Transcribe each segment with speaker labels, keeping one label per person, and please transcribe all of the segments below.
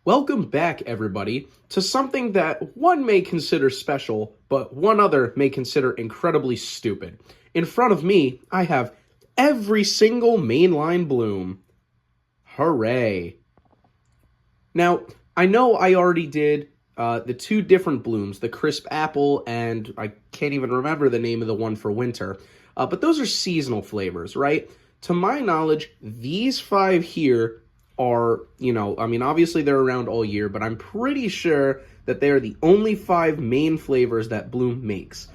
Speaker 1: Welcome back, everybody, to something that one may consider special, but one other may consider incredibly stupid. In front of me, I have every single mainline bloom. Hooray. Now, I know I already did the two different blooms, the crisp apple, and I can't even remember the name of the one for winter, but those are seasonal flavors, right? To my knowledge, these five here are, obviously they're around all year, but I'm pretty sure that they are the only five main flavors that Bloom makes.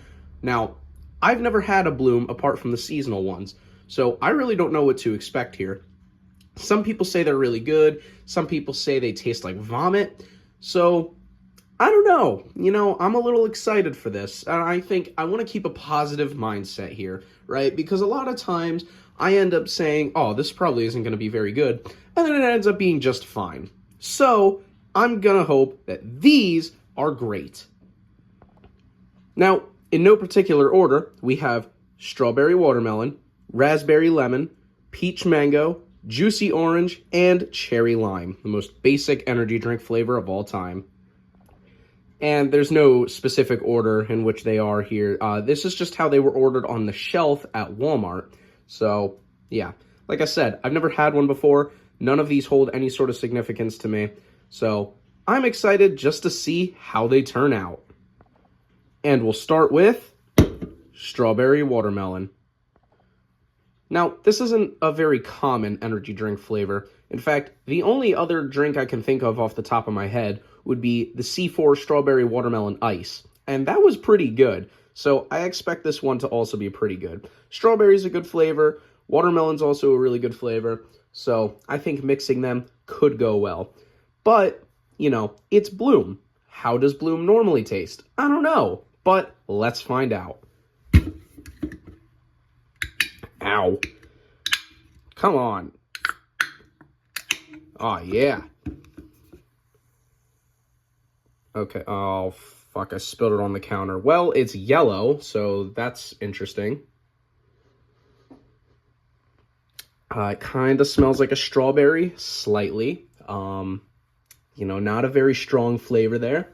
Speaker 1: Now, I've never had a Bloom apart from the seasonal ones, so I really don't know what to expect here. Some people say they're really good, some people say they taste like vomit, so I don't know. I'm a little excited for this, and I think I want to keep a positive mindset here, right? Because a lot of times I end up saying, oh, this probably isn't going to be very good, and then it ends up being just fine. So I'm going to hope that these are great. Now, in no particular order, we have strawberry watermelon, raspberry lemon, peach mango, juicy orange, and cherry lime, the most basic energy drink flavor of all time. And there's no specific order in which they are here. This is just how they were ordered on the shelf at Walmart. So, yeah. Like I said, I've never had one before. None of these hold any sort of significance to me. So, I'm excited just to see how they turn out. And we'll start with strawberry watermelon. Now, this isn't a very common energy drink flavor. In fact, the only other drink I can think of off the top of my head would be the C4 Strawberry Watermelon Ice. And that was pretty good. So I expect this one to also be pretty good. Strawberry's a good flavor. Watermelon's also a really good flavor. So I think mixing them could go well. But, it's Bloom. How does Bloom normally taste? I don't know. But let's find out. Ow. Come on. Oh, yeah. Okay. Oh, fuck. I spilled it on the counter. Well, it's yellow, so that's interesting. It kind of smells like a strawberry, slightly. Not a very strong flavor there.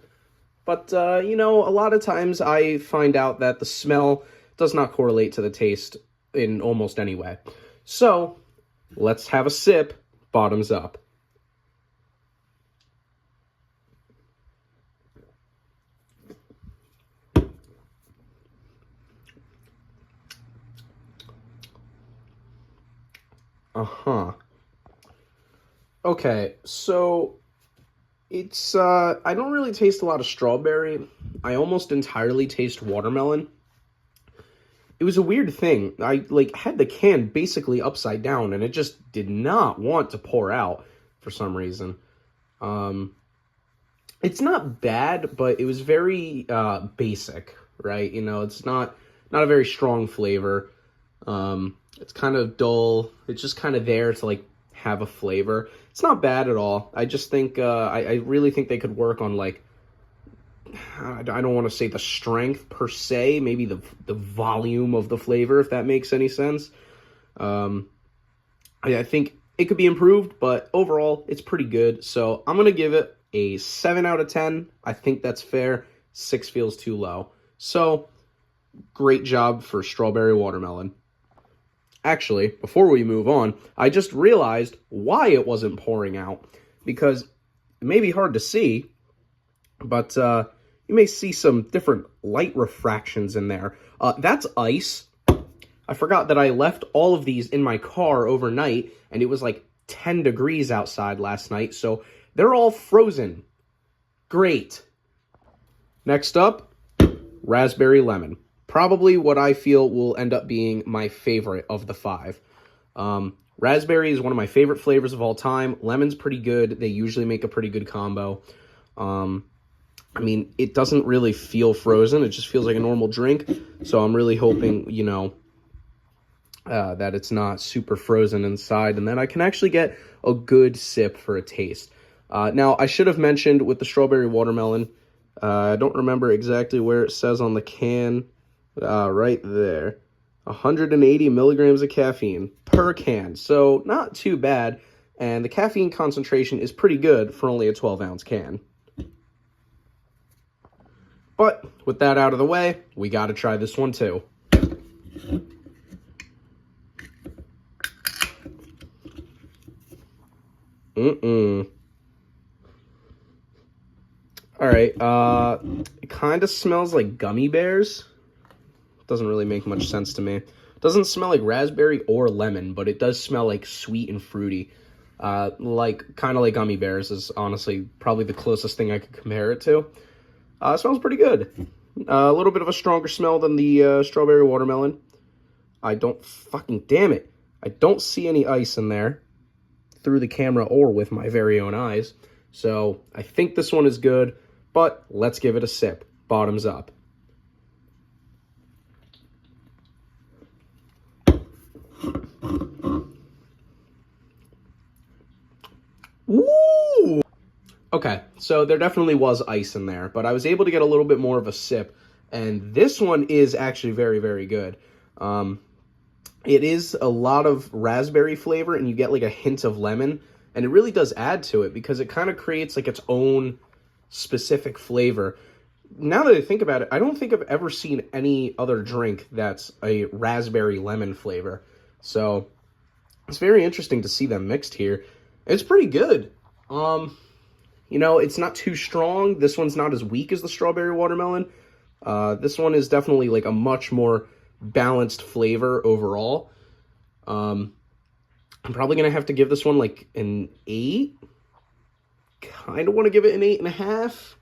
Speaker 1: But, a lot of times I find out that the smell does not correlate to the taste in almost any way. So, let's have a sip, bottoms up. Okay, so it's, I don't really taste a lot of strawberry. I almost entirely taste watermelon. It was a weird thing. I, had the can basically upside down, and it just did not want to pour out for some reason. It's not bad, but it was very, basic, right? It's not a very strong flavor. It's kind of dull. It's just kind of there to, have a flavor. It's not bad at all. I just think, I really think they could work on, I don't want to say the strength per se, maybe the volume of the flavor, if that makes any sense. I think it could be improved, but overall, it's pretty good. So I'm going to give it a 7 out of 10. I think that's fair. 6 feels too low. So, great job for strawberry watermelon. Actually, before we move on, I just realized why it wasn't pouring out. Because it may be hard to see, but you may see some different light refractions in there. That's ice. I forgot that I left all of these in my car overnight, and it was 10 degrees outside last night, so they're all frozen. Great. Next up, raspberry lemon. Probably what I feel will end up being my favorite of the 5. Raspberry is one of my favorite flavors of all time. Lemon's pretty good. They usually make a pretty good combo. It doesn't really feel frozen. It just feels like a normal drink. So I'm really hoping, that it's not super frozen inside. And then I can actually get a good sip for a taste. Now, I should have mentioned with the strawberry watermelon, I don't remember exactly where it says on the can. Right there. 180 milligrams of caffeine per can. So not too bad. and the caffeine concentration is pretty good for only a 12-ounce can. But with that out of the way, we got to try this one too. Alright, it kind of smells like gummy bears. Doesn't really make much sense to me. Doesn't smell like raspberry or lemon, but it does smell like sweet and fruity. Kind of like gummy bears is honestly probably the closest thing I could compare it to. It smells pretty good. A little bit of a stronger smell than the strawberry watermelon. Damn it. I don't see any ice in there through the camera or with my very own eyes. So I think this one is good, but let's give it a sip. Bottoms up. Woo! Okay, so there definitely was ice in there, but I was able to get a little bit more of a sip, and this one is actually very, very good. It is a lot of raspberry flavor, and you get like a hint of lemon, and it really does add to it because it kind of creates like its own specific flavor. Now that I think about it, I don't think I've ever seen any other drink that's a raspberry lemon flavor. So it's very interesting to see them mixed here. It's pretty good. You know, it's not too strong. This one's not as weak as the strawberry watermelon. This one is definitely like a much more balanced flavor overall. I'm probably going to have to give this one like an 8. Kind of want to give it an 8.5.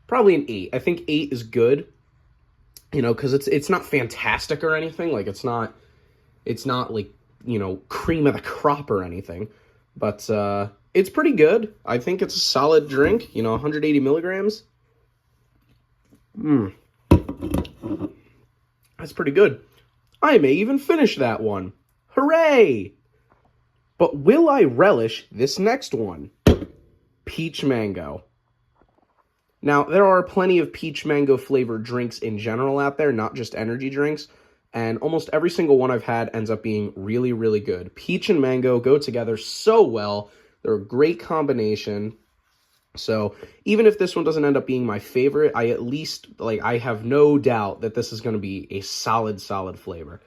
Speaker 1: Probably an 8. I think 8 is good. You know, because it's not fantastic or anything. Like, it's not like, you know, cream of the crop or anything. But, it's pretty good. I think it's a solid drink. You know, 180 milligrams. That's pretty good. I may even finish that one. Hooray! But will I relish this next one? Peach mango. Now, there are plenty of peach mango flavored drinks in general out there, not just energy drinks. And almost every single one I've had ends up being really, really good. Peach and mango go together so well. They're a great combination. So even if this one doesn't end up being my favorite, I have no doubt that this is going to be a solid, solid flavor.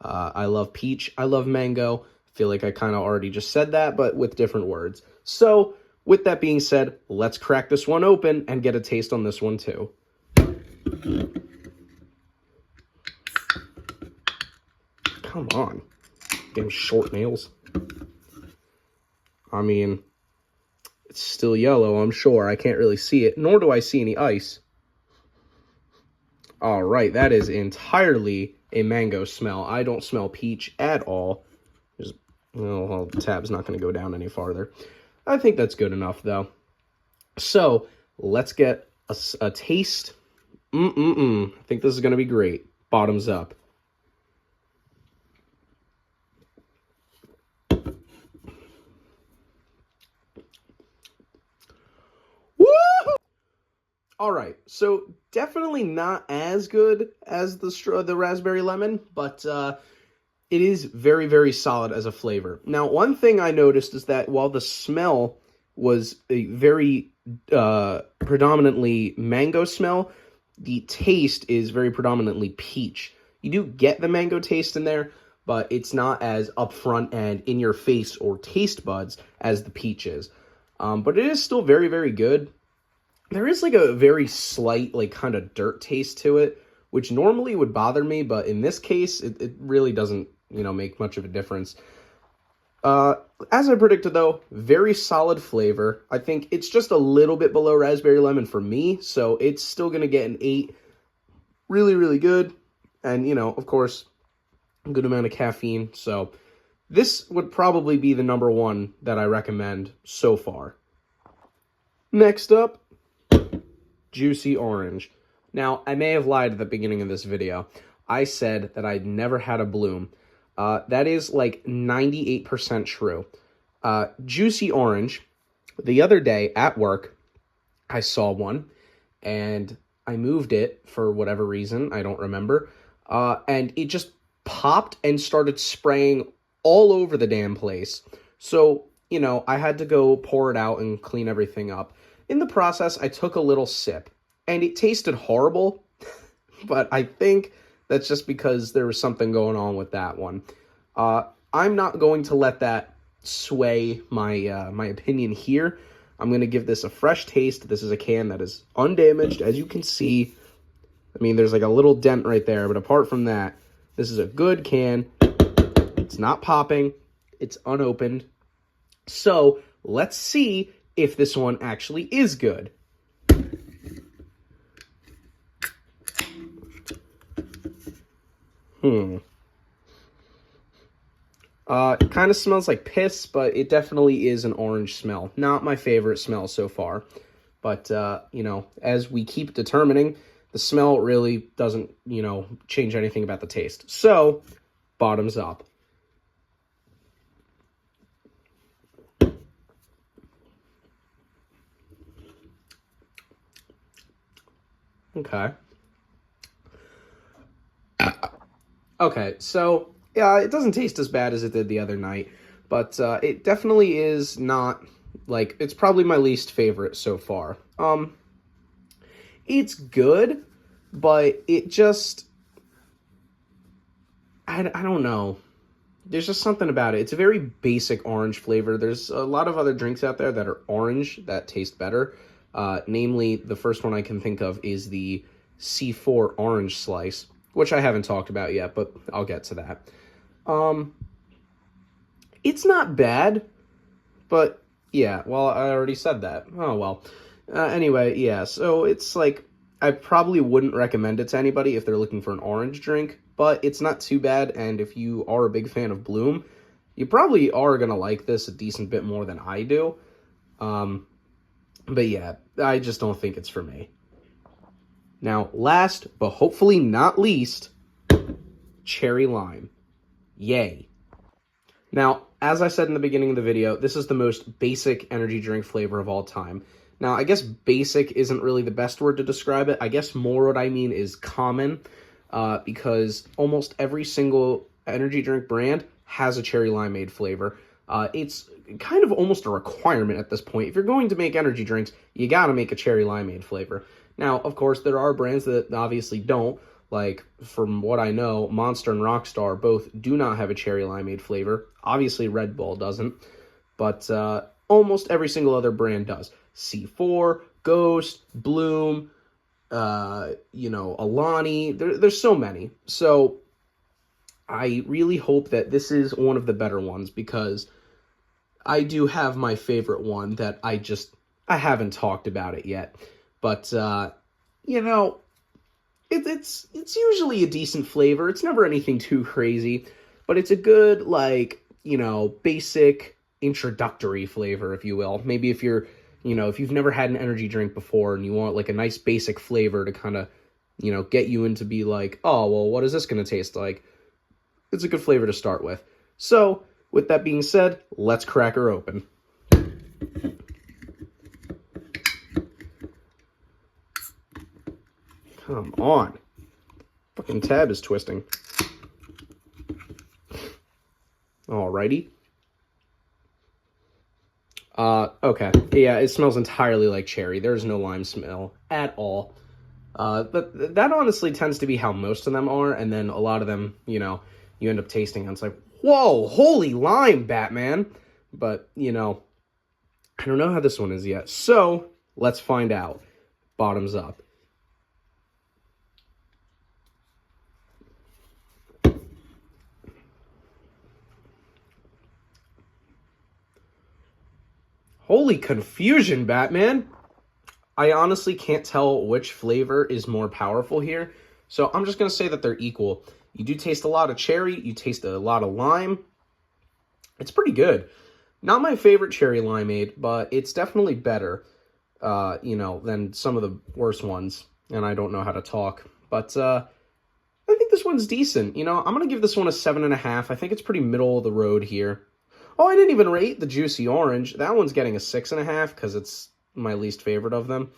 Speaker 1: I love peach. I love mango. I feel like I kind of already just said that, but with different words. So with that being said, let's crack this one open and get a taste on this one too. Come on. Damn short nails. I mean, it's still yellow, I'm sure. I can't really see it, nor do I see any ice. All right, that is entirely a mango smell. I don't smell peach at all. The tab's not going to go down any farther. I think that's good enough, though. So, let's get a taste. I think this is going to be great. Bottoms up. All right, so definitely not as good as the raspberry lemon, but it is very, very solid as a flavor. Now, one thing I noticed is that while the smell was a very predominantly mango smell, the taste is very predominantly peach. You do get the mango taste in there, but it's not as upfront and in your face or taste buds as the peach is. But it is still very, very good. There is like a very slight, like kind of dirt taste to it, which normally would bother me, but in this case, it really doesn't, you know, make much of a difference. As I predicted though, very solid flavor. I think it's just a little bit below raspberry lemon for me, so it's still going to get an 8. Really, really good. And, you know, of course, a good amount of caffeine. So this would probably be the number 1 that I recommend so far. Next up, Juicy Orange. Now, I may have lied at the beginning of this video. I said that I'd never had a bloom. That is like 98% true. Juicy Orange, the other day at work, I saw one, and I moved it for whatever reason, I don't remember, and it just popped and started spraying all over the damn place. So you know, I had to go pour it out and clean everything up. In the process, I took a little sip, and it tasted horrible, but I think that's just because there was something going on with that one. I'm not going to let that sway my my opinion here. I'm going to give this a fresh taste. This is a can that is undamaged, as you can see. I mean, there's like a little dent right there, but apart from that, this is a good can. It's not popping. It's unopened. So let's see if this one actually is good. It kind of smells like piss, but it definitely is an orange smell. Not my favorite smell so far. But, you know, as we keep determining, the smell really doesn't, you know, change anything about the taste. So, bottoms up. Okay. Okay, so, yeah, it doesn't taste as bad as it did the other night, but it definitely is not, like, it's probably my least favorite so far. It's good, but it just, I don't know. There's just something about it. It's a very basic orange flavor. There's a lot of other drinks out there that are orange that taste better. Namely, the first one I can think of is the C4 Orange Slice, which I haven't talked about yet, but I'll get to that. It's not bad, but yeah, well, I already said that. Oh, well. Anyway, yeah, so it's like, I probably wouldn't recommend it to anybody if they're looking for an orange drink, but it's not too bad, and if you are a big fan of Bloom, you probably are going to like this a decent bit more than I do. But yeah, I just don't think it's for me. Now, last, but hopefully not least, cherry lime. Yay. Now, as I said in the beginning of the video, this is the most basic energy drink flavor of all time. Now, I guess basic isn't really the best word to describe it. I guess more what I mean is common, because almost every single energy drink brand has a cherry limeade flavor. It's kind of almost a requirement at this point. If you're going to make energy drinks, you gotta make a cherry limeade flavor. Now, of course, there are brands that obviously don't. Like, from what I know, Monster and Rockstar both do not have a cherry limeade flavor. Obviously, Red Bull doesn't. But almost every single other brand does. C4, Ghost, Bloom, you know, Alani. There's so many. So, I really hope that this is one of the better ones, because I do have my favorite one that I haven't talked about it yet. But, you know, it's usually a decent flavor. It's never anything too crazy, but it's a good, like, you know, basic introductory flavor, if you will. Maybe if you're, you know, if you've never had an energy drink before and you want, like, a nice basic flavor to kind of, you know, get you into be like, oh, well, what is this going to taste like? It's a good flavor to start with. So, with that being said, let's crack her open. Come on. Fucking tab is twisting. Alrighty. Okay. Yeah, it smells entirely like cherry. There's no lime smell at all. But that honestly tends to be how most of them are, and then a lot of them, you know, you end up tasting and it's like, whoa, holy lime, Batman. But, you know, I don't know how this one is yet. So, let's find out. Bottoms up. Holy confusion, Batman! I honestly can't tell which flavor is more powerful here, so I'm just going to say that they're equal. You do taste a lot of cherry, you taste a lot of lime. It's pretty good. Not my favorite cherry limeade, but it's definitely better, you know, than some of the worst ones, and I don't know how to talk. But, I think this one's decent. You know, I'm going to give this one a 7.5. I think it's pretty middle of the road here. Oh, I didn't even rate the Juicy Orange. That one's getting a 6.5 because it's my least favorite of them.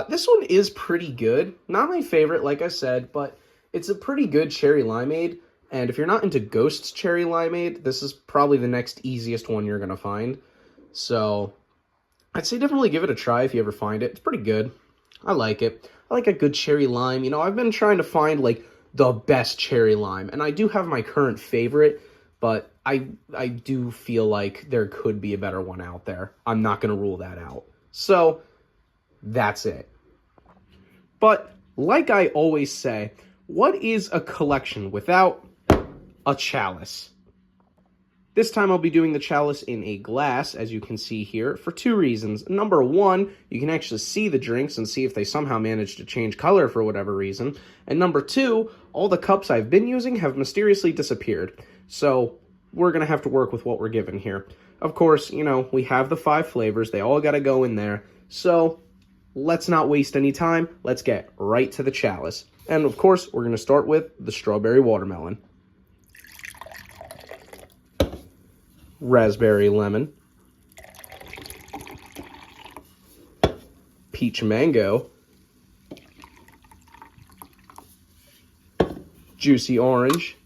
Speaker 1: This one is pretty good. Not my favorite, like I said, but it's a pretty good cherry limeade. And if you're not into Ghost's cherry limeade, this is probably the next easiest one you're going to find. So I'd say definitely give it a try if you ever find it. It's pretty good. I like it. I like a good cherry lime. You know, I've been trying to find like the best cherry lime, and I do have my current favorite, but I do feel like there could be a better one out there. I'm not going to rule that out. So that's it. But like I always say, what is a collection without a chalice? This time I'll be doing the chalice in a glass, as you can see here, for two reasons. Number one, you can actually see the drinks and see if they somehow managed to change color for whatever reason. And number two, all the cups I've been using have mysteriously disappeared. So we're going to have to work with what we're given here. Of course, you know, we have the 5 flavors. They all got to go in there. So let's not waste any time. Let's get right to the chalice. And of course, we're going to start with the strawberry watermelon. Raspberry lemon, peach mango, juicy orange,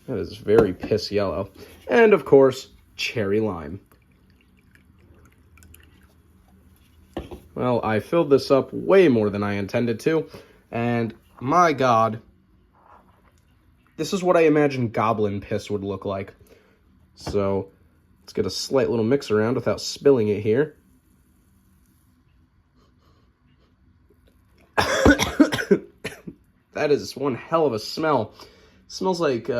Speaker 1: that is very piss yellow, and of course, cherry lime. Well, I filled this up way more than I intended to, and my God, this is what I imagine goblin piss would look like. So let's get a slight little mix around without spilling it here. That is one hell of a smell. It smells like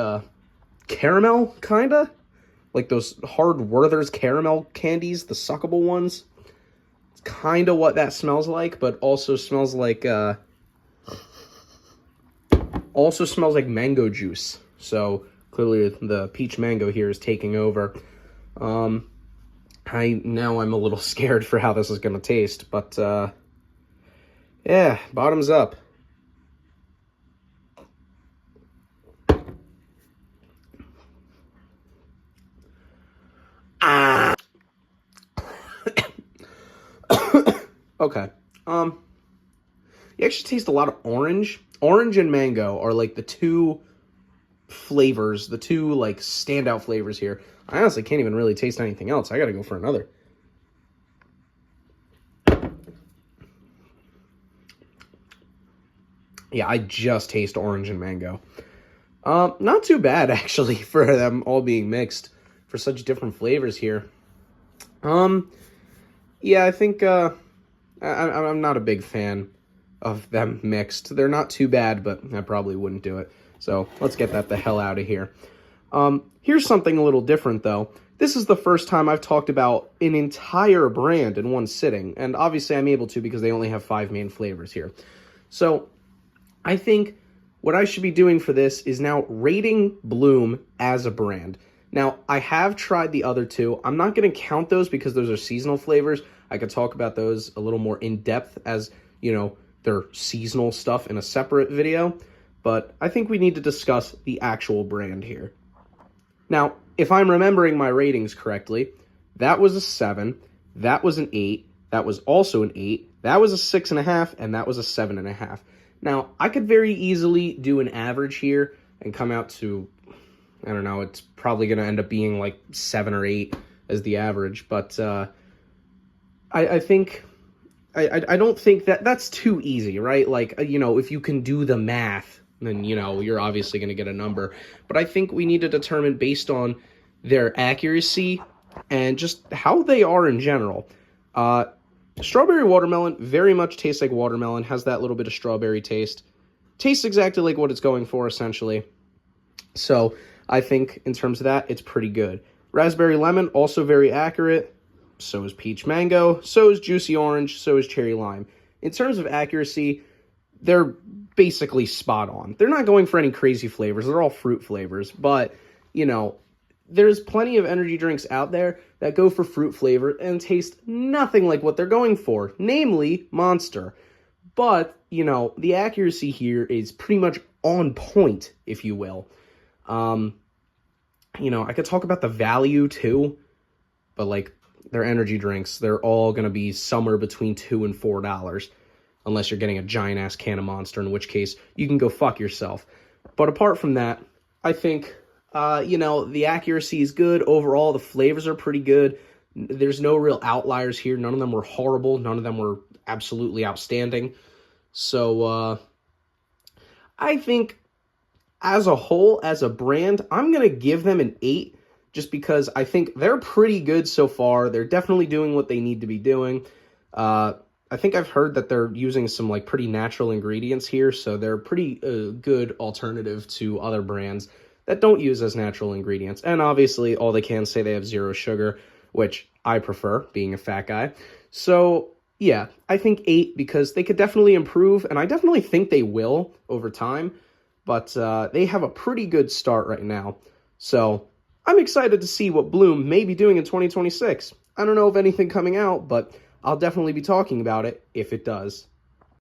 Speaker 1: caramel, kinda? Like those hard Werther's caramel candies, the suckable ones. It's kinda what that smells like, but also smells like mango juice. So clearly the peach mango here is taking over. I'm a little scared for how this is going to taste, but yeah, bottoms up. Okay. You actually taste a lot of orange. Orange and mango are like the two flavors, the two like standout flavors here. I honestly can't even really taste anything else. I gotta go for another. Yeah, I just taste orange and mango. Not too bad actually for them all being mixed for such different flavors here. Yeah, I think I'm not a big fan of them mixed. They're not too bad, but I probably wouldn't do it. So let's get that the hell out of here. Here's something a little different, though. This is the first time I've talked about an entire brand in one sitting, and obviously I'm able to because they only have 5 main flavors here. So I think what I should be doing for this is now rating Bloom as a brand. Now, I have tried the other two. I'm not going to count those because those are seasonal flavors. I could talk about those a little more in depth as, you know, their seasonal stuff in a separate video, but I think we need to discuss the actual brand here. Now, if I'm remembering my ratings correctly, that was a 7, that was an 8, that was also an 8, that was a 6.5, and that was a 7.5. Now, I could very easily do an average here and come out to, I don't know, it's probably going to end up being like 7 or 8 as the average, but I think I don't think that's too easy, right? Like, you know, if you can do the math, then, you know, you're obviously going to get a number. But I think we need to determine based on their accuracy and just how they are in general. Strawberry watermelon very much tastes like watermelon, has that little bit of strawberry taste. Tastes exactly like what it's going for, essentially. So I think in terms of that, it's pretty good. Raspberry lemon, also very accurate. So is peach mango, so is juicy orange, so is cherry lime. In terms of accuracy, they're basically spot on. They're not going for any crazy flavors. They're all fruit flavors. But, you know, there's plenty of energy drinks out there that go for fruit flavor and taste nothing like what they're going for, namely Monster. But, you know, the accuracy here is pretty much on point, if you will. You know, I could talk about the value too, but like, their energy drinks, they're all going to be somewhere between $2 and $4, unless you're getting a giant-ass can of Monster, in which case you can go fuck yourself. But apart from that, I think The accuracy is good. Overall, the flavors are pretty good. There's no real outliers here. None of them were horrible. None of them were absolutely outstanding. So, I think as a whole, as a brand, I'm going to give them an 8 just because I think they're pretty good so far. They're definitely doing what they need to be doing. I think I've heard that they're using some like pretty natural ingredients here, so they're a pretty good alternative to other brands that don't use as natural ingredients. And obviously, all they can say they have 0 sugar, which I prefer, being a fat guy. So, yeah, I think 8 because they could definitely improve, and I definitely think they will over time. But they have a pretty good start right now. So, I'm excited to see what Bloom may be doing in 2026. I don't know of anything coming out, but I'll definitely be talking about it if it does.